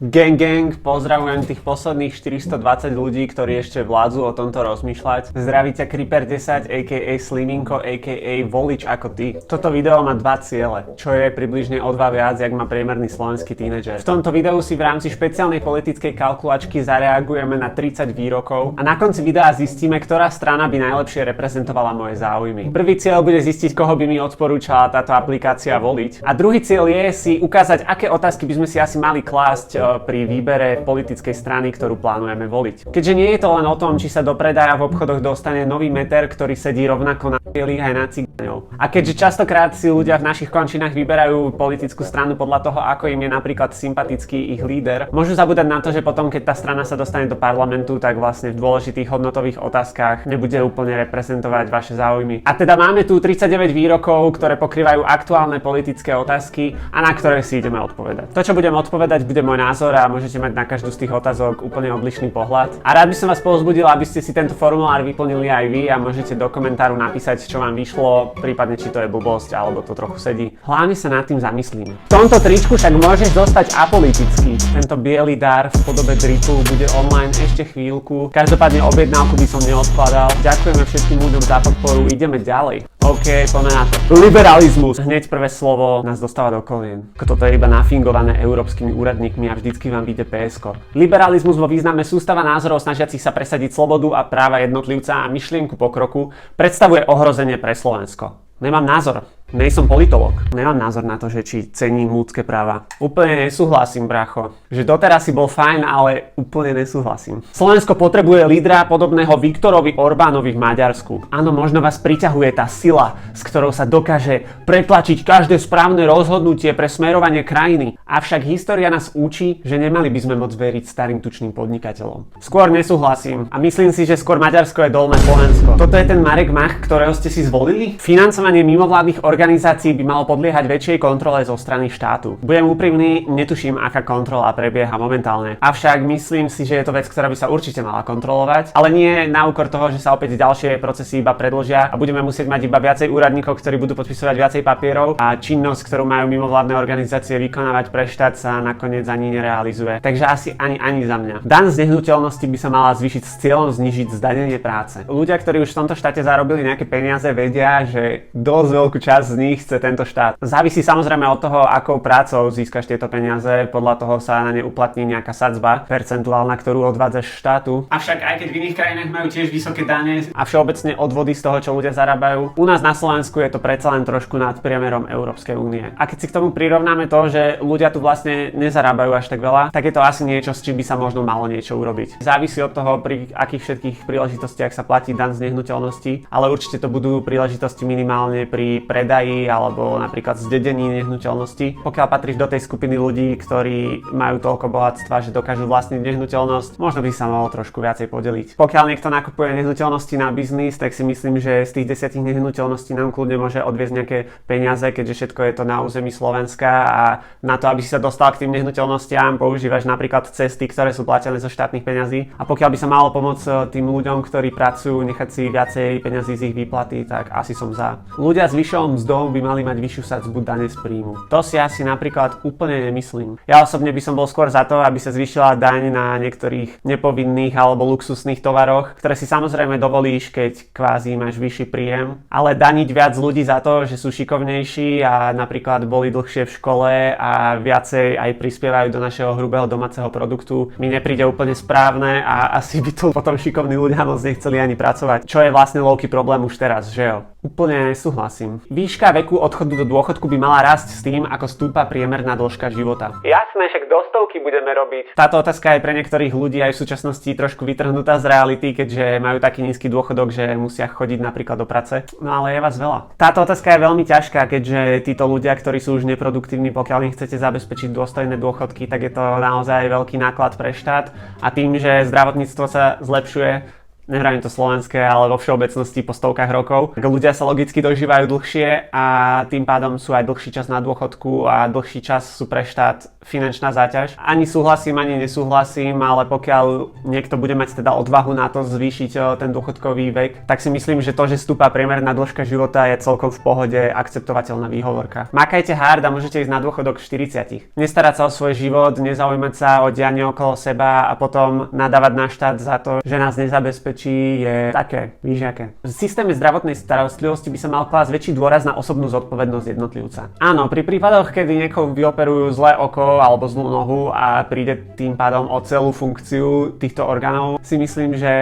Gang, pozdravujem tých posledných 420 ľudí, ktorí ešte vládzu o tomto rozmýšľať. Zdraví ťa Creeper10, a.k.a. Sliminko, a.k.a. volič ako ty. Toto video má dva ciele, čo je približne o 2 viac, jak má priemerný slovenský tínedžer. V tomto videu si v rámci špeciálnej politickej kalkulačky zareagujeme na 30 výrokov a na konci videa zistíme, ktorá strana by najlepšie reprezentovala moje záujmy. Prvý cieľ bude zistiť, koho by mi odporúčala táto aplikácia voliť. A druhý cieľ je si ukázať, aké otázky by sme si asi mali klásť pri výbere politickej strany, ktorú plánujeme voliť. Keďže nie je to len o tom, či sa do predaja v obchodoch dostane nový meter, ktorý sedí rovnako na bielých aj na cigáňov. A keďže častokrát si ľudia v našich končinách vyberajú politickú stranu podľa toho, ako im je napríklad sympatický ich líder, môžu zabúdať na to, že potom, keď tá strana sa dostane do parlamentu, tak vlastne v dôležitých hodnotových otázkach nebude úplne reprezentovať vaše záujmy. A teda máme tu 39 výrokov, ktoré pokrývajú aktuálne politické otázky a na ktoré si ideme odpovedať. To, čo budem odpovedať, bude môj názor a môžete mať na každú z tých otázok úplne odlišný pohľad. A rád by som vás povzbudil, aby ste si tento formulár vyplnili aj vy a môžete do komentáru napísať, čo vám vyšlo, prípadne či to je blbosť alebo to trochu sedí. Hlavne sa nad tým zamyslím. V tomto tričku však môžeš zostať apolitický. Tento biely dar v podobe dripu bude online ešte chvíľku. Každopádne objednávku by som neodkladal. Ďakujeme všetkým ľuďom za podporu, ideme ďalej. OK, poďme na to. Liberalizmus. Hneď prvé slovo nás dostáva do kolien. Toto je iba nafingované európskymi úradníkmi a vždycky vám vyjde PSko. Liberalizmus vo význame sústava názorov snažiacich sa presadiť slobodu a práva jednotlivca a myšlienku pokroku predstavuje ohrozenie pre Slovensko. Nemám názor. Nejsom politolog. Nemám názor na to, že či cením ľudské práva. Úplne nesúhlasím, bracho. Že doteraz si bol fajn, ale úplne nesúhlasím. Slovensko potrebuje lídra podobného Viktorovi Orbánovi v Maďarsku. Áno, možno vás priťahuje tá sila, s ktorou sa dokáže pretlačiť každé správne rozhodnutie pre smerovanie krajiny. Avšak história nás učí, že nemali by sme môcť veriť starým tučným podnikateľom. Skôr nesúhlasím a myslím si, že skôr Maďarsko je dolné Slovensko. Toto je ten Marek Mach, ktorého ste si zvolili? Financovanie mimovládnych organizácií by malo podliehať väčšej kontrole zo strany štátu. Budem úprimný, netuším, aká kontrola prebieha momentálne. Avšak myslím si, že je to vec, ktorá by sa určite mala kontrolovať, ale nie na úkor toho, že sa opäť ďalšie procesy iba predĺžia a budeme musieť mať iba viacej úradníkov, ktorí budú podpisovať viacej papierov a činnosť, ktorú majú mimovládne organizácie vykonávať pre štát, sa nakoniec ani nerealizuje. Takže asi ani za mňa. Daň z nehnuteľnosti by sa mala zvýšiť s cieľom znížiť zdanenie práce. Ľudia, ktorí už v tomto štáte zarobili nejaké peniaze, vedia, že dosť veľkú časť z nich chce tento štát. Závisí samozrejme od toho, akou prácou získaš tieto peniaze, podľa toho sa na ne uplatní nejaká sadzba percentuálna, ktorú odvádzaš štátu. Avšak aj keď v iných krajinách majú tiež vysoké dane a všeobecne odvody z toho, čo ľudia zarábajú, u nás na Slovensku je to predsa len trošku nad priemerom Európskej únie. A keď si k tomu prirovnáme to, že ľudia tu vlastne nezarábajú až tak veľa, tak je to asi niečo, s čím by sa možno malo niečo urobiť. Závisí od toho, pri akých všetkých príležitostiach sa platí daň z nehnuteľnosti, ale určite to budú príležitosti minimálne pri predaji alebo napríklad zdedení nehnuteľnosti. Pokiaľ patríš do tej skupiny ľudí, ktorí majú toľko bohatstva, že dokážu vlastniť nehnuteľnosť, možno by sa mohol trošku viacej podeliť. Pokiaľ niekto nakupuje nehnuteľnosti na biznis, tak si myslím, že z tých 10 nehnuteľností nám kľudne môže odviesť nejaké peniaze, keďže všetko je to na území Slovenska a na to, aby si sa dostal k tým nehnuteľnostiam, používaš napríklad cesty, ktoré sú platené zo štátnych peňazí. A pokiaľ by sa malo pomôcť tým ľuďom, ktorí pracujú, nechať si viacej peňazí z ich výplaty, tak asi som za. Ľudia s vyššou mzdou by mali mať vyššiu sadzbu dane z príjmu. To si asi napríklad úplne nemyslím. Ja osobne by som bol skôr za to, aby sa zvýšila daň na niektorých nepovinných alebo luxusných tovaroch, ktoré si samozrejme dovolíš, keď kvázi máš vyšší príjem, ale daniť viac ľudí za to, že sú šikovnejší a napríklad boli dlhšie v škole a viacej aj prispievajú do našeho hrubého domáceho produktu, mi nepríde úplne správne a asi by tu potom šikovní ľudia moc nechceli ani pracovať. Čo je vlastne low-key problém už teraz, že jo? Úplne nesúhlasím. Výška veku odchodu do dôchodku by mala rásť s tým, ako stúpa priemerná dĺžka života. Jasné, však do stovky budeme robiť. Táto otázka je pre niektorých ľudí aj v súčasnosti trošku vytrhnutá z reality, keďže majú taký nízky dôchodok, že musia chodiť napríklad do práce. No ale je vás veľa. Táto otázka je veľmi ťažká, keďže títo ľudia, ktorí sú už neproduktívni, pokiaľ im chcete zabezpečiť dôstojné dôchodky, tak je to naozaj veľký náklad pre štát a tým, že zdravotníctvo sa zlepšuje, nevravím to slovenské, ale vo všeobecnosti po stovkách rokov. Ľudia sa logicky dožívajú dlhšie a tým pádom sú aj dlhší čas na dôchodku a dlhší čas sú pre štát finančná záťaž. Ani súhlasím, ani nesúhlasím, ale pokiaľ niekto bude mať teda odvahu na to zvýšiť ten dôchodkový vek, tak si myslím, že to, že stúpa priemerná dĺžka života, je celkom v pohode akceptovateľná výhovorka. Makajte hard a môžete ísť na dôchodok v 40. Nestarať sa o svoj život, nezaujímať sa o dianie okolo seba a potom nadávať na štát za to, že nás nezabezpečí, je také, víš aké. V systéme zdravotnej starostlivosti by sa mal klásť väčší dôraz na osobnú zodpovednosť jednotlivca. Áno, pri prípadoch, kedy niekoho vyoperujú zlé oko alebo zlú nohu a príde tým pádom o celú funkciu týchto orgánov, si myslím, že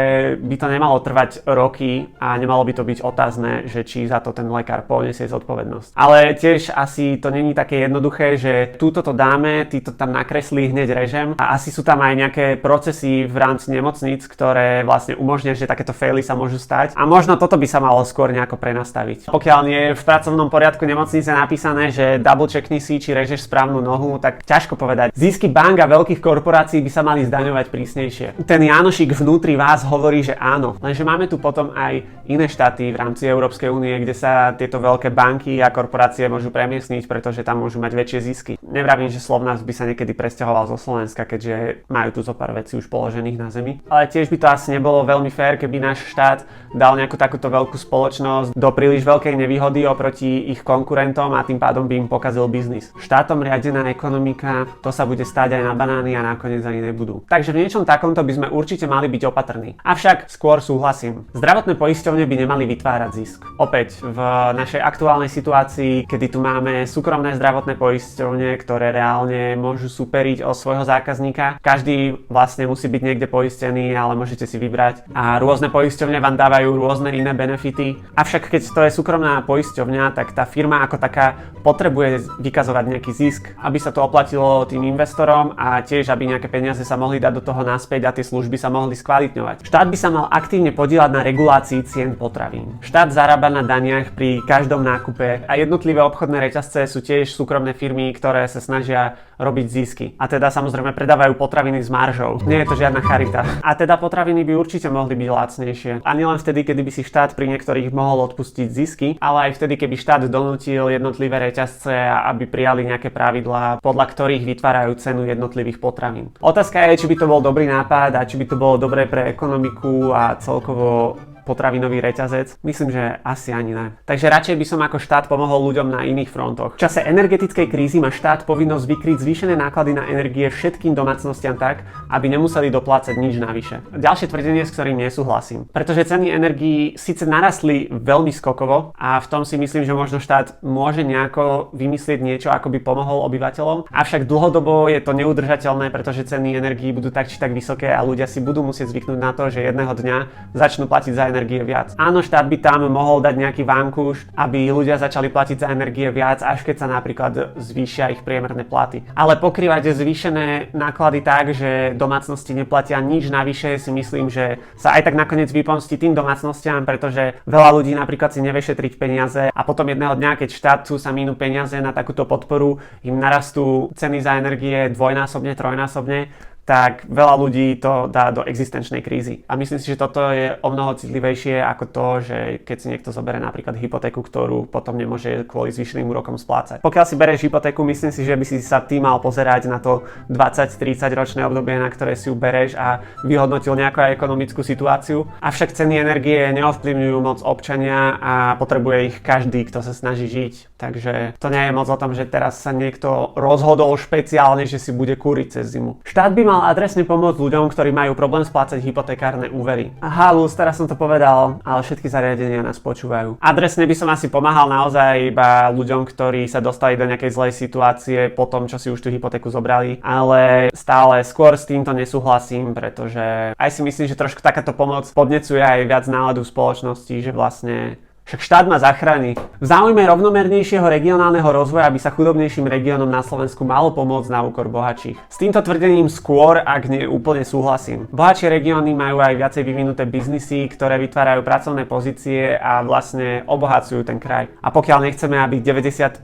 by to nemalo trvať roky a nemalo by to byť otázne, že či za to ten lekár poniesie zodpovednosť. Ale tiež asi to není také jednoduché, že túto to dáme, ty to tam nakreslí, hneď režem a asi sú tam aj nejaké procesy v rámci nemocníc, ktoré vlastne umožnia, že takéto faily sa môžu stať a možno toto by sa malo skôr nejako prenastaviť. Pokiaľ nie je v pracovnom poriadku nemocnice napísané, že double checkni si, či režeš správnu nohu, tak ťažko povedať. Zisky bank a veľkých korporácií by sa mali zdaňovať prísnejšie. Ten Jánošik vnútri vás hovorí, že áno, lenže máme tu potom aj iné štáty v rámci Európskej únie, kde sa tieto veľké banky a korporácie môžu premiestniť, pretože tam môžu mať väčšie zisky. Nevravím, že Slovnaft by sa niekedy presťahoval zo Slovenska, keďže majú tu zo pár vecí už položených na zemi. Ale tiež by to asi nebolo veľmi fér, keby náš štát dal nejakú takúto veľkú spoločnosť do príliš veľkej nevýhody oproti ich konkurentom a tým pádom by im pokazil biznis. Štátom riadená ekonomika, to sa bude stáť aj na banány a nakoniec ani nebudú. Takže v niečom takomto by sme určite mali byť opatrní. Avšak skôr súhlasím. Zdravotné poisťovne by nemali vytvárať zisk. Opäť v našej aktuálnej situácii, kedy tu máme súkromné zdravotné poisťovne, ktoré reálne môžu superiť o svojho zákazníka. Každý vlastne musí byť niekde poistený, ale môžete si vybrať. A rôzne poisťovne vám dávajú rôzne iné benefity. Avšak keď to je súkromná poisťovňa, tak tá firma ako taká potrebuje vykazovať nejaký zisk, aby sa to oplatilo tým investorom a tiež aby nejaké peniaze sa mohli dať do toho naspäť a tie služby sa mohli skvalitňovať. Štát by sa mal aktívne podieľať na regulácii cien potravín. Štát zarába na daniach pri každom nákupe a jednotlivé obchodné reťazce sú tiež súkromné firmy, ktoré sa snažia robiť zisky. A teda samozrejme predávajú potraviny s maržou. Nie je to žiadna charita. A teda potraviny by určite mohli byť lacnejšie. A nielen vtedy, kedy by si štát pri niektorých mohol odpustiť zisky, ale aj vtedy, keby štát donútil jednotlivé reťazce, aby prijali nejaké pravidlá, podľa ktorých vytvárajú cenu jednotlivých potravín. Otázka je, či by to bol dobrý nápad a či by to bolo dobré pre ekonomiku a celkovo potravinový reťazec? Myslím, že asi ani ne. Takže radšej by som ako štát pomohol ľuďom na iných frontoch. V čase energetickej krízy má štát povinnosť vykryť zvýšené náklady na energie všetkým domácnostiam tak, aby nemuseli doplácať nič navyše. Ďalšie tvrdenie, s ktorým nesúhlasím. Pretože ceny energií síce narastli veľmi skokovo a v tom si myslím, že možno štát môže nejako vymyslieť niečo, ako by pomohol obyvateľom, avšak dlhodobo je to neudržateľné, pretože ceny energií budú tak či tak vysoké a ľudia si budú musieť zvyknúť na to, že jedného dňa začnú platiť za energie viac. Áno, štát by tam mohol dať nejaký vankúš, aby ľudia začali platiť za energie viac, až keď sa napríklad zvýšia ich priemerné platy. Ale pokrývať zvýšené náklady tak, že domácnosti neplatia nič navyše, si myslím, že sa aj tak nakoniec vypomstí tým domácnostiam, pretože veľa ľudí napríklad si nevie šetriť peniaze a potom jedného dňa, keď štátu sa minú peniaze na takúto podporu, im narastú ceny za energie dvojnásobne, trojnásobne, tak veľa ľudí to dá do existenčnej krízy. A myslím si, že toto je o mnoho citlivejšie ako to, že keď si niekto zoberie napríklad hypotéku, ktorú potom nemôže kvôli zvýšeným úrokom splácať. Pokiaľ si bereš hypotéku, myslím si, že by si sa ty mal pozerať na to 20-30 ročné obdobie, na ktoré si ju bereš a vyhodnotil nejakú ekonomickú situáciu. Avšak ceny energie neovplyvňujú moc občania a potrebuje ich každý, kto sa snaží žiť. Takže to nie je moc o tom, že teraz sa niekto rozhodol špeciálne, že si bude kúriť cez zimu. Štát by mal adresne pomôcť ľuďom, ktorí majú problém splácať hypotekárne úvery. Aha, teraz som to povedal, ale všetky zariadenia nás počúvajú. Adresne by som asi pomáhal naozaj iba ľuďom, ktorí sa dostali do nejakej zlej situácie po tom, čo si už tú hypotéku zobrali, ale stále skôr s týmto nesúhlasím, pretože aj si myslím, že trošku takáto pomoc podnecuje aj viac náladu v spoločnosti, že vlastne Však štát ma zachráni. V záujme rovnomernejšieho regionálneho rozvoja by sa chudobnejším regiónom na Slovensku malo pomôcť na úkor bohatších. S týmto tvrdením skôr, ak nie úplne súhlasím. Bohatšie regióny majú aj viacej vyvinuté biznisy, ktoré vytvárajú pracovné pozície a vlastne obohacujú ten kraj. A pokiaľ nechceme, aby 95%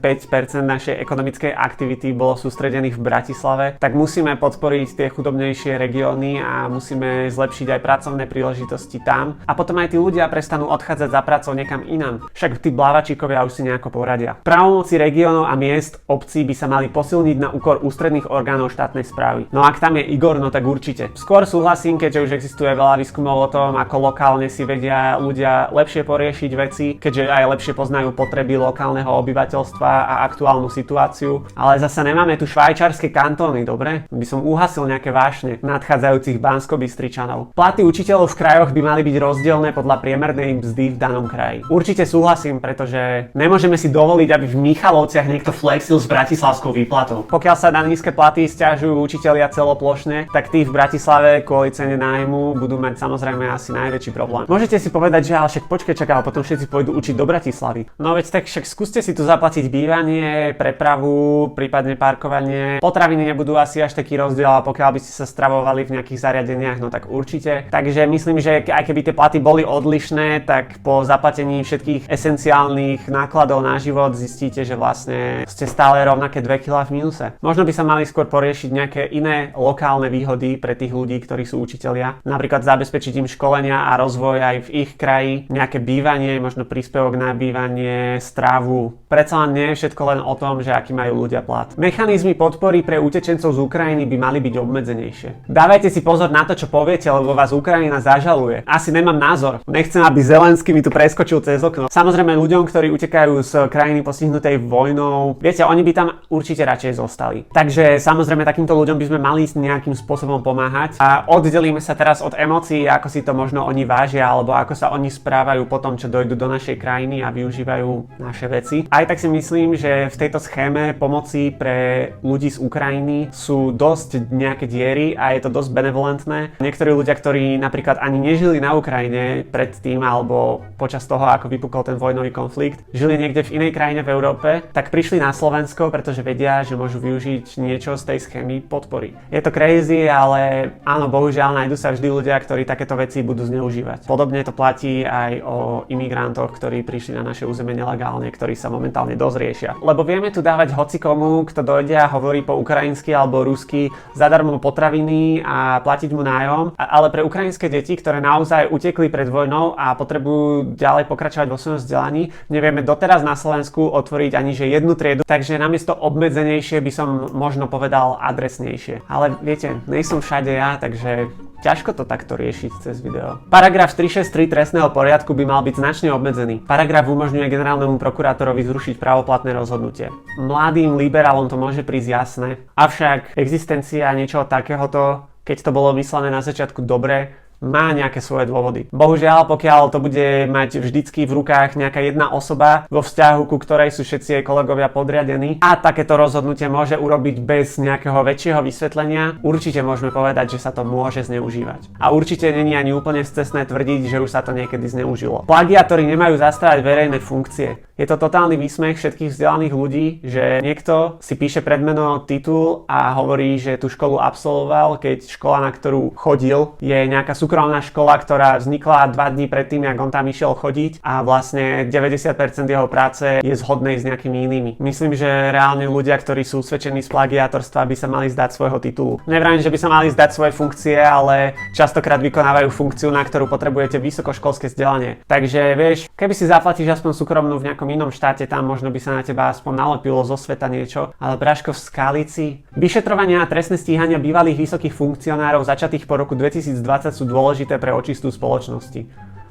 našej ekonomickej aktivity bolo sústredených v Bratislave, tak musíme podporiť tie chudobnejšie regióny a musíme zlepšiť aj pracovné príležitosti tam. A potom aj tí ľudia prestanú odchádzať za prácou niekam inam. Však tí blávačíkovia už si nejako poradia. Právomoci regiónov a miest, obcí by sa mali posilniť na úkor ústredných orgánov štátnej správy. No a ak tam je Igor, no tak určite. Skôr súhlasím, keďže už existuje veľa výskumov o tom, ako lokálne si vedia ľudia lepšie poriešiť veci, keďže aj lepšie poznajú potreby lokálneho obyvateľstva a aktuálnu situáciu. Ale zasa nemáme tu švajčiarske kantóny, dobre? By som uhasil nejaké vášne nadchádzajúcich Banskobystričanov. Platy učiteľov v krajoch by mali byť rozdielne podľa priemernej mzdy v danom kraji. Určite súhlasím, pretože nemôžeme si dovoliť, aby v Michalovciach niekto flexil s bratislavskou výplatou. Pokiaľ sa na nízke platy sťažujú učitelia celoplošne, tak tí v Bratislave kvôli cene nájmu budú mať samozrejme asi najväčší problém. Môžete si povedať, že ale však počkaj, ale potom všetci pôjdu učiť do Bratislavy. No veď tak však skúste si tu zaplatiť bývanie, prepravu, prípadne parkovanie. Potraviny nebudú asi až taký rozdiel, a pokiaľ by ste sa stravovali v nejakých zariadeniach, no tak určite. Takže myslím, že aj keby tie platy boli odlišné, tak po zaplatení všetkých esenciálnych nákladov na život zistíte, že vlastne ste stále rovnaké 2 kg v mínuse. Možno by sa mali skôr poriešiť nejaké iné lokálne výhody pre tých ľudí, ktorí sú učitelia. Napríklad zabezpečiť im školenia a rozvoj aj v ich kraji, nejaké bývanie, možno príspevok na bývanie, stravu. Predsa len nie je všetko len o tom, že aký majú ľudia plat. Mechanizmy podpory pre utečencov z Ukrajiny by mali byť obmedzenejšie. Dávajte si pozor na to, čo poviete, lebo vás Ukrajina zažaluje. Asi nemám názor. Nechcem, aby Zelenský mi tu preskočil cez okno. Samozrejme ľuďom, ktorí utekajú z krajiny postihnutej vojnou, viete, oni by tam určite radšej zostali. Takže samozrejme takýmto ľuďom by sme mali nejakým spôsobom pomáhať a oddelíme sa teraz od emócií, ako si to možno oni vážia alebo ako sa oni správajú po tom, čo dojdú do našej krajiny a využívajú naše veci. Aj tak si myslím, že v tejto schéme pomoci pre ľudí z Ukrajiny sú dosť nejaké diery a je to dosť benevolentné. Niektorí ľudia, ktorí napríklad ani nežili na Ukrajine predtým alebo počas toho, ako vypukol ten vojnový konflikt, žili niekde v inej krajine v Európe, tak prišli na Slovensko, pretože vedia, že môžu využiť niečo z tej schémy podpory. Je to crazy, ale áno, bohužiaľ nájdú sa vždy ľudia, ktorí takéto veci budú zneužívať. Podobne to platí aj o imigrantoch, ktorí prišli na naše územie nelegálne, ktorí sa momentálne dosť riešia. Lebo vieme tu dávať hocikomu, kto dojde a hovorí po ukrajinsky alebo rusky, zadarmo potraviny a platiť mu nájom, ale pre ukrajinské deti, ktoré naozaj utekli pred vojnou a potrebujú ďalej pokračovať vo svojom vzdelaní, nevieme doteraz na Slovensku otvoriť ani že jednu triedu, takže namiesto obmedzenejšie by som možno povedal adresnejšie. Ale viete, nejsom všade ja, takže ťažko to takto riešiť cez video. Paragraf 363 trestného poriadku by mal byť značne obmedzený. Paragraf umožňuje generálnemu prokurátorovi zrušiť právoplatné rozhodnutie. Mladým liberálom to môže prísť jasné, avšak existencia niečoho takéhoto, keď to bolo myslené na začiatku dobre, má nejaké svoje dôvody. Bohužiaľ, pokiaľ to bude mať vždycky v rukách nejaká jedna osoba vo vzťahu, ku ktorej sú všetci jej kolegovia podriadení a takéto rozhodnutie môže urobiť bez nejakého väčšieho vysvetlenia, určite môžeme povedať, že sa to môže zneužívať. A určite není ani úplne scestné tvrdiť, že už sa to niekedy zneužilo. Plagiátori nemajú zastávať verejné funkcie. Je to totálny výsmech všetkých vzdelaných ľudí, že niekto si píše predmeno, titul a hovorí, že tú školu absolvoval, keď škola, na ktorú chodil, je nejaká súkromná škola, ktorá vznikla 2 dní predtým, jak on tam išiel chodiť a vlastne 90% jeho práce je zhodnej s nejakými inými. Myslím, že reálne ľudia, ktorí sú usvedčení z plagiátorstva, by sa mali zdať svojho titulu. Nevravím, že by sa mali zdať svoje funkcie, ale častokrát vykonávajú funkciu, na ktorú potrebujete vysokoškolské vzdelanie. Takže vieš, keby si zaplatíš aspoň súkromnú v nejakom inom štáte, tam možno by sa na teba aspoň nalepilo zo sveta niečo, ale Braško v Skalici. Vyšetrovania a trestné stíhania bývalých vysokých funkcionárov začatých po roku 2020 sú dôležité pre očistú spoločnosti.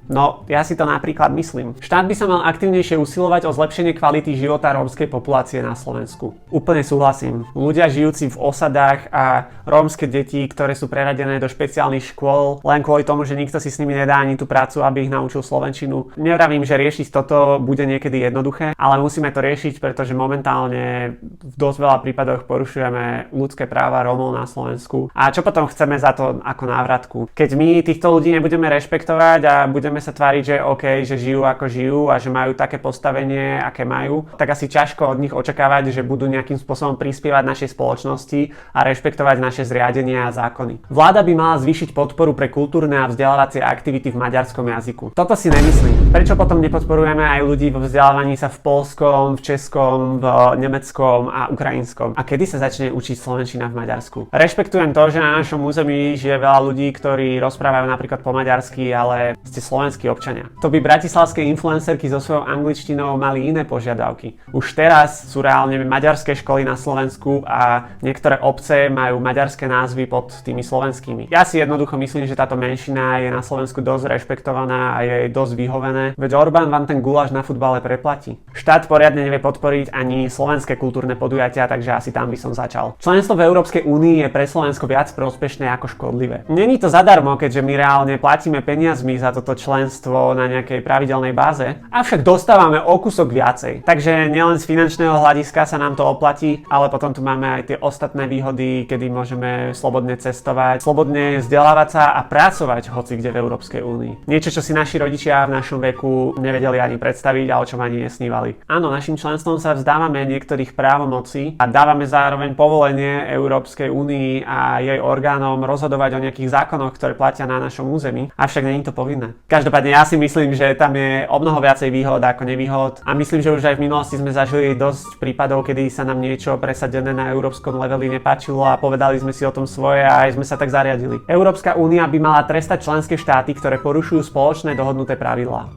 No, ja si to napríklad myslím. Štát by sa mal aktívnejšie usilovať o zlepšenie kvality života rómskej populácie na Slovensku. Úplne súhlasím. Ľudia žijúci v osadách a rómske deti, ktoré sú preradené do špeciálnych škôl, len kvôli tomu, že nikto si s nimi nedá ani tú prácu, aby ich naučil slovenčinu. Nevravím, že riešiť toto bude niekedy jednoduché, ale musíme to riešiť, pretože momentálne v dosť veľa prípadoch porušujeme ľudské práva Rómov na Slovensku. A čo potom chceme za to ako návratku? Keď my týchto ľudí nebudeme rešpektovať a budeme budeme sa tváriť, že OK, že žijú ako žijú a že majú také postavenie, aké majú, tak asi ťažko od nich očakávať, že budú nejakým spôsobom prispievať našej spoločnosti a rešpektovať naše zriadenia a zákony. Vláda by mala zvýšiť podporu pre kultúrne a vzdelávacie aktivity v maďarskom jazyku. Toto si nemyslím. Prečo potom nepodporujeme aj ľudí vo vzdelávaní sa v poľskom, v českom, v nemeckom a ukrajinskom? A kedy sa začne učiť slovenčina v Maďarsku? Rešpektujem to, že na našom území žije veľa ľudí, ktorí rozprávajú napríklad po maďarsky, ale ste slovenskí občania. To by bratislavské influencerky so svojou angličtinou mali iné požiadavky. Už teraz sú reálne maďarské školy na Slovensku a niektoré obce majú maďarské názvy pod tými slovenskými. Ja si jednoducho myslím, že táto menšina je na Slovensku dosť rešpektovaná a je jej dosť vyhovené, veď Orbán vám ten guláš na futbale preplatí. Štát poriadne nevie podporiť ani slovenské kultúrne podujatia, takže asi tam by som začal. Členstvo v Európskej únii je pre Slovensko viac prospešné ako škodlivé. Není to zadarmo, keďže my reálne platíme peniazmi za toto členstvo na nejakej pravidelnej báze, avšak dostávame o kúsok viacej. Takže nielen z finančného hľadiska sa nám to oplatí, ale potom tu máme aj tie ostatné výhody, kedy môžeme slobodne cestovať, slobodne vzdelávať sa a pracovať hoci kde v Európskej únii. Niečo, čo si naši rodičia v našom veku nevedeli ani predstaviť a o čom ani nesnívali. Áno, našim členstvom sa vzdávame niektorých právomocí a dávame zároveň povolenie Európskej únii a jej orgánom rozhodovať o nejakých zákonoch, ktoré platia na našom území, avšak nie je to povinné. Každopádne ja si myslím, že tam je o mnoho viacej výhod ako nevýhod a myslím, že už aj v minulosti sme zažili dosť prípadov, kedy sa nám niečo presadené na európskom leveli nepáčilo a povedali sme si o tom svoje a aj sme sa tak zariadili. Európska únia by mala trestať členské štáty, ktoré porušujú spoločné dohodnuté pravidlá.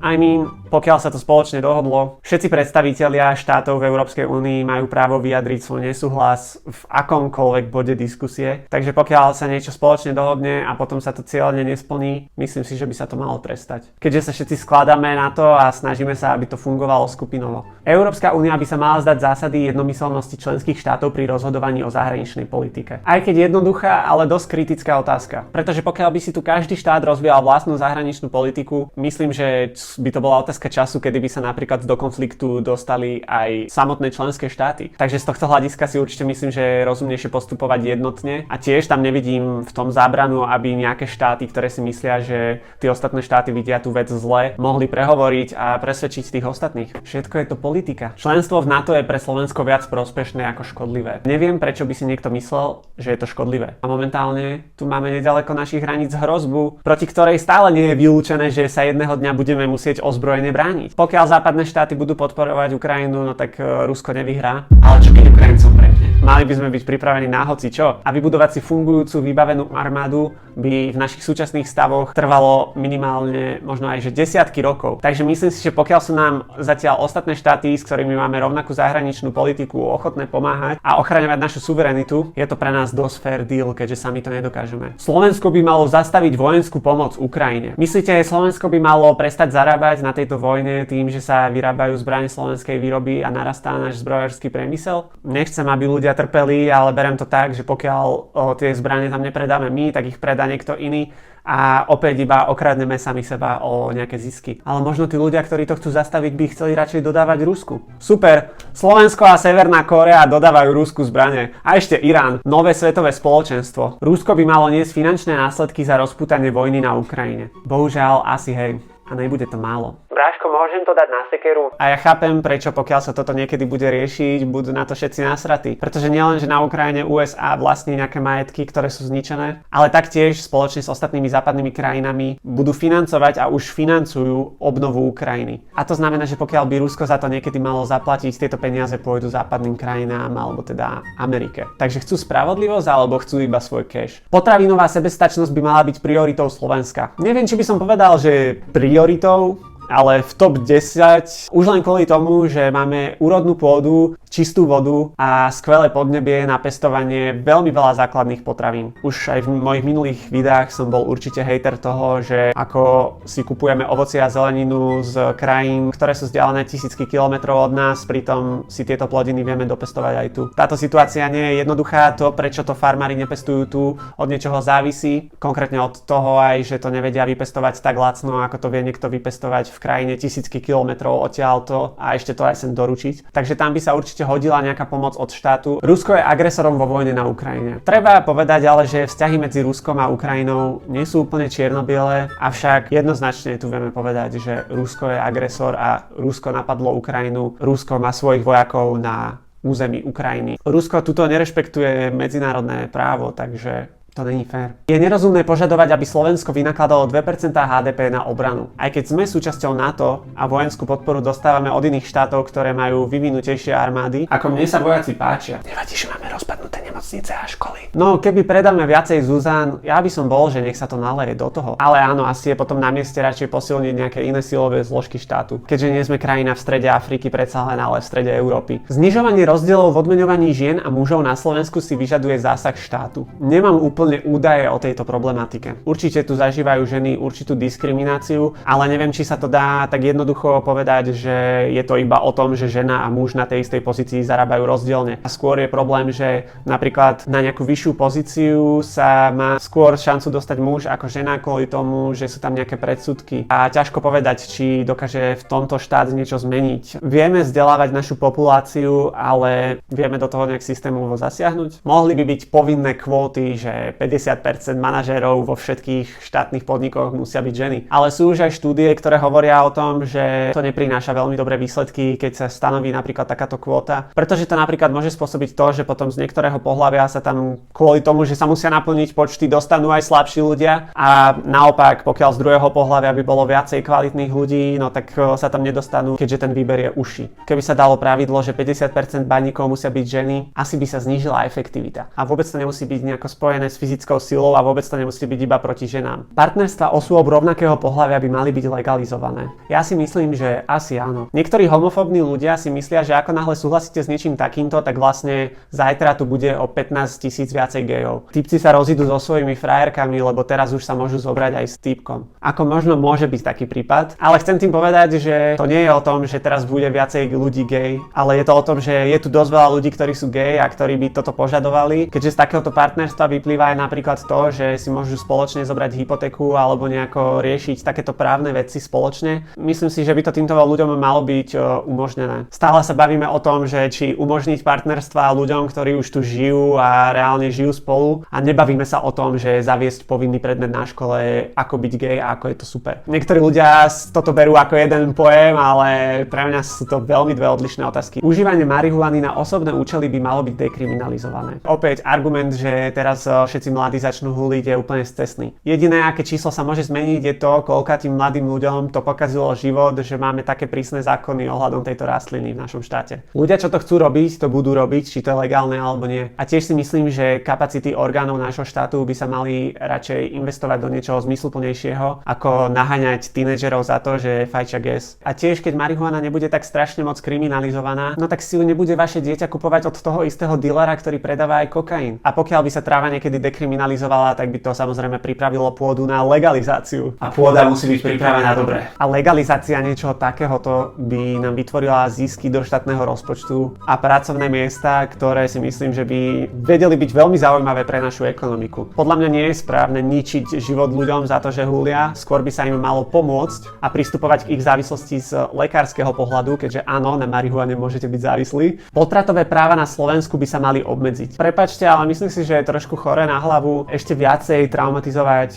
Pokiaľ sa to spoločne dohodlo, všetci predstavitelia štátov v Európskej únii majú právo vyjadriť svoj nesúhlas v akomkoľvek bode diskusie. Takže pokiaľ sa niečo spoločne dohodne a potom sa to cieľne nesplní, myslím si, že by sa to malo trestať. Keďže sa všetci skladáme na to a snažíme sa, aby to fungovalo skupinovo. Európska únia by sa mala zdať zásady jednomyseľnosti členských štátov pri rozhodovaní o zahraničnej politike. Aj keď jednoduchá, ale dosť kritická otázka. Pretože pokiaľ by si tu každý štát rozvíjal vlastnú zahraničnú politiku, myslím, že by to bola otázka času, kedy by sa napríklad do konfliktu dostali aj samotné členské štáty. Takže z tohto hľadiska si určite myslím, že je rozumnejšie postupovať jednotne a tiež tam nevidím v tom zábranu, aby nejaké štáty, ktoré si myslia, že tie ostatné štáty vidia tú vec zle, mohli prehovoriť a presvedčiť tých ostatných. Všetko je to politika. Členstvo v NATO je pre Slovensko viac prospešné ako škodlivé. Neviem, prečo by si niekto myslel, že je to škodlivé. A momentálne tu máme nedaleko našich hraníc hrozbu, proti ktorej stále nie je vylúčené, že sa jedného dňa budeme musieť ozbrojene brániť. Pokiaľ západné štáty budú podporovať Ukrajinu, no tak Rusko nevyhrá. Ale čo keď Ukrajincom prepne? Mali by sme byť pripravení na hoci čo. A vybudovať si fungujúcu vybavenú armádu by v našich súčasných stavoch trvalo minimálne možno aj že desiatky rokov. Takže myslím si, že pokiaľ sú nám zatiaľ ostatné štáty, s ktorými máme rovnakú zahraničnú politiku, ochotné pomáhať a ochraňovať našu suverenitu, je to pre nás dosť fair deal, keďže sami to nedokážeme. Slovensko by malo zastaviť vojenskú pomoc Ukrajine. Myslíte, že Slovensko by malo prestať zarábať na tejto vojne tým, že sa vyrábajú zbrane slovenskej výroby a narastá náš zbrojársky priemysel? Nechcem, aby ľudia trpeli, ale berem to tak, že pokiaľ tie zbrane tam nepredáme my, tak ich predá niekto iný a opäť iba okradneme sami seba o nejaké zisky. Ale možno tí ľudia, ktorí to chcú zastaviť, by chceli radšej dodávať Rusku. Super! Slovensko a Severná Kórea dodávajú Rusku zbrane. A ešte Irán, nové svetové spoločenstvo. Rusko by malo niesť finančné následky za rozpútanie vojny na Ukrajine. Bohužiaľ, asi hej. A nebude to málo. Bráško, môžem to dať na sekeru? A ja chápem, prečo pokiaľ sa toto niekedy bude riešiť, budú na to všetci nasratí. Pretože nielen, že na Ukrajine USA vlastní nejaké majetky, ktoré sú zničené, ale taktiež spoločne s ostatnými západnými krajinami budú financovať a už financujú obnovu Ukrajiny. A to znamená, že pokiaľ by Rusko za to niekedy malo zaplatiť, tieto peniaze pôjdu západným krajinám alebo teda Amerike. Takže chcú spravodlivosť alebo chcú iba svoj cash. Potravinová sebestačnosť by mala byť prioritou Slovenska. Neviem, či by som povedal, že prioritou, ale v top 10 už len kvôli tomu, že máme úrodnú pôdu, čistú vodu a skvelé podnebie na pestovanie veľmi veľa základných potravín. Už aj v mojich minulých videách som bol určite hejter toho, že ako si kupujeme ovocie a zeleninu z krajín, ktoré sú vzdialené tisícky kilometrov od nás, pritom si tieto plodiny vieme dopestovať aj tu. Táto situácia nie je jednoduchá, to prečo to farmári nepestujú tu, od niečoho závisí, konkrétne od toho aj, že to nevedia vypestovať tak lacno, ako to vie niekto vypestovať v v krajine tisícky kilometrov odtiaľto a ešte to aj sem doručiť. Takže tam by sa určite hodila nejaká pomoc od štátu. Rusko je agresorom vo vojne na Ukrajine. Treba povedať ale, že vzťahy medzi Ruskom a Ukrajinou nie sú úplne čierno-biele, avšak jednoznačne tu vieme povedať, že Rusko je agresor a Rusko napadlo Ukrajinu. Rusko má svojich vojakov na území Ukrajiny. Rusko tuto nerešpektuje medzinárodné právo, takže to není fér. Je nerozumné požadovať, aby Slovensko vynakladalo 2% HDP na obranu. Aj keď sme súčasťou NATO a vojenskú podporu dostávame od iných štátov, ktoré majú vyvinutejšie armády, ako mne sa vojaci páčia. Nevadí, že máme rozpadnuté nemocnice a školy. No, keby predáme viacej Zuzán, ja by som bol, že nech sa to naleje do toho. Ale áno, asi je potom na mieste radšej posilniť nejaké iné silové zložky štátu. Keďže nie sme krajina v strede Afriky, predsa len ale v strede Európy. Znižovanie rozdielov v odmeňovaní žien a mužov na Slovensku si vyžaduje zásah štátu. Nemám úplne údaje o tejto problematike. Určite tu zažívajú ženy určitú diskrimináciu, ale neviem, či sa to dá tak jednoducho povedať, že je to iba o tom, že žena a muž na tej istej pozícii zarábajú rozdielne. A skôr je problém, že napríklad na nejakú vyššiu pozíciu sa má skôr šancu dostať muž ako žena kvôli tomu, že sú tam nejaké predsudky. A ťažko povedať, či dokáže v tomto štát niečo zmeniť. Vieme vzdelávať našu populáciu, ale vieme do toho nejak systémovo zasiahnuť. Mohli by byť povinné kvóty, že 50% manažérov vo všetkých štátnych podnikoch musia byť ženy. Ale sú už aj štúdie, ktoré hovoria o tom, že to neprináša veľmi dobré výsledky, keď sa stanoví napríklad takáto kvóta. Pretože to napríklad môže spôsobiť to, že potom z niektorého pohlavia sa tam kvôli tomu, že sa musia naplniť počty, dostanú aj slabší ľudia. A naopak, pokiaľ z druhého pohlavia by bolo viacej kvalitných ľudí, no tak sa tam nedostanú, keďže ten výber je uší. Keby sa dalo pravidlo, že 50% baníkov musia byť ženy, asi by sa znížila efektivita. A vôbec to nemusí byť nejako spojené s fyzickou silou a vôbec to nemusí byť iba proti ženám. Partnerstva osôb rovnakého pohlavia by mali byť legalizované. Ja si myslím, že asi áno. Niektorí homofóbni ľudia si myslia, že ako náhle súhlasíte s niečím takýmto, tak vlastne zajtra tu bude o 15 000 viacej gejov. Typci sa rozídu so svojimi frajerkami, lebo teraz už sa môžu zobrať aj s typkom. Ako možno môže byť taký prípad, ale chcem tým povedať, že to nie je o tom, že teraz bude viacej ľudí gej, ale je to o tom, že je tu dosť veľa ľudí, ktorí sú gej a ktorí by toto požadovali, keďže z takéhoto partnerstva vyplýva aj napríklad to, že si môžu spoločne zobrať hypotéku alebo nejako riešiť takéto právne veci spoločne. Myslím si, že by to týmto ľuďom malo byť umožnené. Stále sa bavíme o tom, že či umožniť partnerstva ľuďom, ktorí už tu žijú a reálne žijú spolu, a nebavíme sa o tom, že zaviesť povinný predmet na škole, ako byť gej a ako je to super. Niektorí ľudia toto berú ako jeden pojem, ale pre mňa sú to veľmi dve odlišné otázky. Užívanie marihuany na osobné účely by malo byť dekriminalizované. Opäť argument, že teraz všetci mladí začnú huliť, je úplne scestný. Jediné, aké číslo sa môže zmeniť, je to, koľka tým mladým ľuďom to pokazilo život, že máme také prísne zákony ohľadom tejto rastliny v našom štáte. Ľudia, čo to chcú robiť, to budú robiť, či to je legálne alebo nie. A tiež si myslím, že kapacity orgánov nášho štátu by sa mali radšej investovať do niečoho zmysluplnejšieho, ako naháňať tínedžerov za to, že fajčia gas. A tiež, keď marihuana nebude tak strašne moc kriminalizovaná, no tak si ju nebude vaše dieťa kupovať od toho istého dílera, ktorý predáva aj kokain. A pokiaľ by sa tráva niekedy dekriminalizovala, tak by to samozrejme pripravilo pôdu na legalizáciu. A pôda musí byť pripravená dobre. A legalizácia niečoho takéhoto by nám vytvorila zisky do štátneho rozpočtu a pracovné miesta, ktoré si myslím, že by vedeli byť veľmi zaujímavé pre našu ekonomiku. Podľa mňa nie je správne ničiť život ľuďom za to, že hulia, skôr by sa im malo pomôcť a pristupovať k ich závislosti z lekárskeho pohľadu, keďže áno, na marihuane môžete byť závislí. Potratové práva na Slovensku by sa mali obmedziť. Prepáčte, ale myslím si, že je trošku choré na hlavu ešte viacej traumatizovať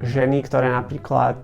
ženy, ktoré napríklad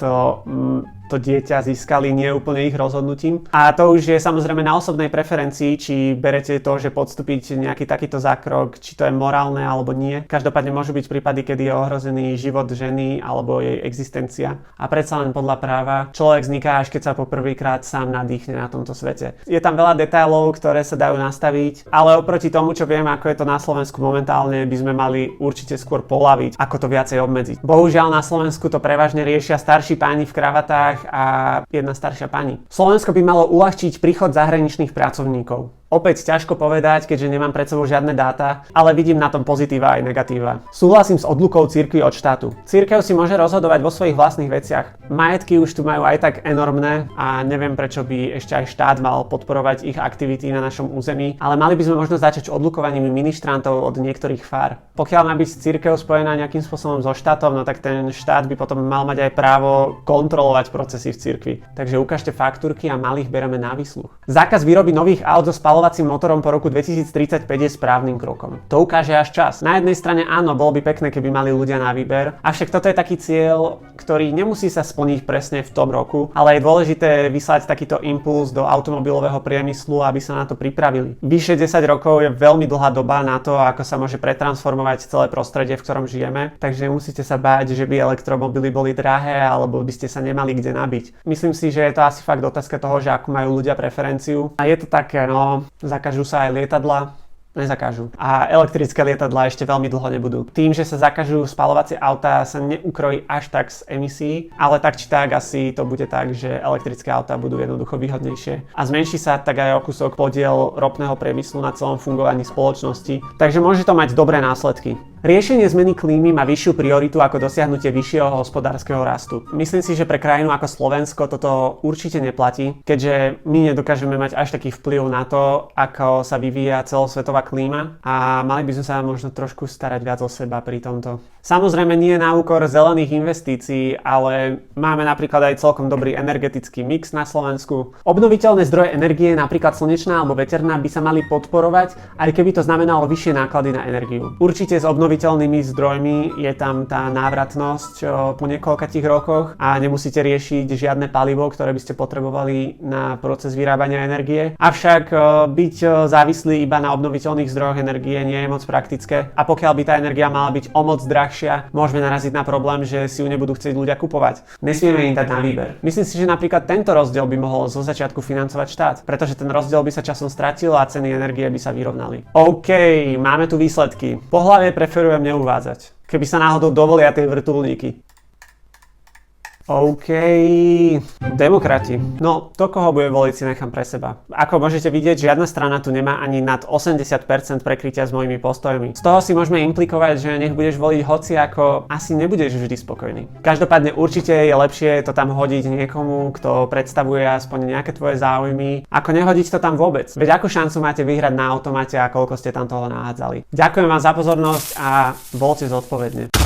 to dieťa získali nie úplne ich rozhodnutím. A to už je samozrejme na osobnej preferencii, či berete to, že podstúpiť nejaký takýto zákrok, či to je morálne alebo nie. Každopádne môžu byť prípady, kedy je ohrozený život ženy alebo jej existencia. A predsa len podľa práva človek vzniká, až keď sa poprvýkrát sám nadýchne na tomto svete. Je tam veľa detailov, ktoré sa dajú nastaviť, ale oproti tomu, čo vieme, ako je to na Slovensku momentálne, by sme mali určite skôr poľaviť, ako to viacej obmedziť. Bohužiaľ na Slovensku to prevažne riešia starší páni v kravatách a jedna staršia pani. Slovensko by malo uľahčiť príchod zahraničných pracovníkov. Opäť ťažko povedať, keďže nemám pred sebou žiadne dáta, ale vidím na tom pozitíva aj negatíva. Súhlasím s odlukou cirkvi od štátu. Cirkev si môže rozhodovať vo svojich vlastných veciach. Majetky už tu majú aj tak enormné a neviem, prečo by ešte aj štát mal podporovať ich aktivity na našom území, ale mali by sme možno začať odlukovaním ministrantov od niektorých fár. Pokiaľ má byť cirkev spojená nejakým spôsobom so štátom, no tak ten štát by potom mal mať aj právo kontrolovať procesy v cirkvi. Takže ukážte faktúrky a malých bereme na výsluch. Zákaz výroby nových aut so spaľovacím motorom po roku 2035 je správnym krokom. To ukáže až čas. Na jednej strane áno, bolo by pekné, keby mali ľudia na výber, avšak toto je taký cieľ, ktorý nemusí sa splniť presne v tom roku, ale je dôležité vyslať takýto impuls do automobilového priemyslu, aby sa na to pripravili. Vyše 10 rokov je veľmi dlhá doba na to, ako sa môže pretransformovať celé prostredie, v ktorom žijeme, takže nemusíte sa báť, že by elektromobily boli drahé alebo by ste sa nemali kde nabiť. Myslím si, že je to asi fakt otázka toho, že ako majú ľudia preferenciu. A je to také, no, zakažú sa aj lietadlá, nezakážu. A elektrické lietadlá ešte veľmi dlho nebudú. Tým, že sa zakažú spaľovacie autá, sa neukrojí až tak z emisí, ale tak či tak asi to bude tak, že elektrické autá budú jednoducho výhodnejšie. A zmenší sa tak aj o kúsok podiel ropného priemyslu na celom fungovaní spoločnosti. Takže môže to mať dobré následky. Riešenie zmeny klímy má vyššiu prioritu ako dosiahnutie vyššieho hospodárskeho rastu. Myslím si, že pre krajinu ako Slovensko toto určite neplatí, keďže my nedokážeme mať až taký vplyv na to, ako sa vyvíja celosvetová klíma a mali by sme sa možno trošku starať viac o seba pri tomto. Samozrejme nie na úkor zelených investícií, ale máme napríklad aj celkom dobrý energetický mix na Slovensku. Obnoviteľné zdroje energie, napríklad slnečná alebo veterná, by sa mali podporovať, aj keby to znamenalo vyššie náklady na energiu. Určite z obnoviteľnými zdrojmi je tam tá návratnosť po niekoľkých rokoch a nemusíte riešiť žiadne palivo, ktoré by ste potrebovali na proces vyrábania energie. Avšak byť závislý iba na obnoviteľných zdrojoch energie nie je moc praktické a pokiaľ by tá energia mala byť o moc drahšia, môžeme naraziť na problém, že si ju nebudú chcieť ľudia kupovať. Nesmieme im dať na výber. Myslím si, že napríklad tento rozdiel by mohol zo začiatku financovať štát, pretože ten rozdiel by sa časom stratil a ceny energie by sa vyrovnali. OK, máme tu výsledky. Pohlavie preferujem neuvádzať. Keby sa náhodou dovolia tie vrtuľníky. OK. Demokrati. No, to, koho bude voliť, si nechám pre seba. Ako môžete vidieť, žiadna strana tu nemá ani nad 80% prekrytia s mojimi postojmi. Z toho si môžeme implikovať, že nech budeš voliť hoci ako, asi nebudeš vždy spokojný. Každopádne určite je lepšie to tam hodiť niekomu, kto predstavuje aspoň nejaké tvoje záujmy, ako nehodiť to tam vôbec. Veď akú šancu máte vyhrať na automate a koľko ste tam toho nahádzali. Ďakujem vám za pozornosť a voľte zodpovedne.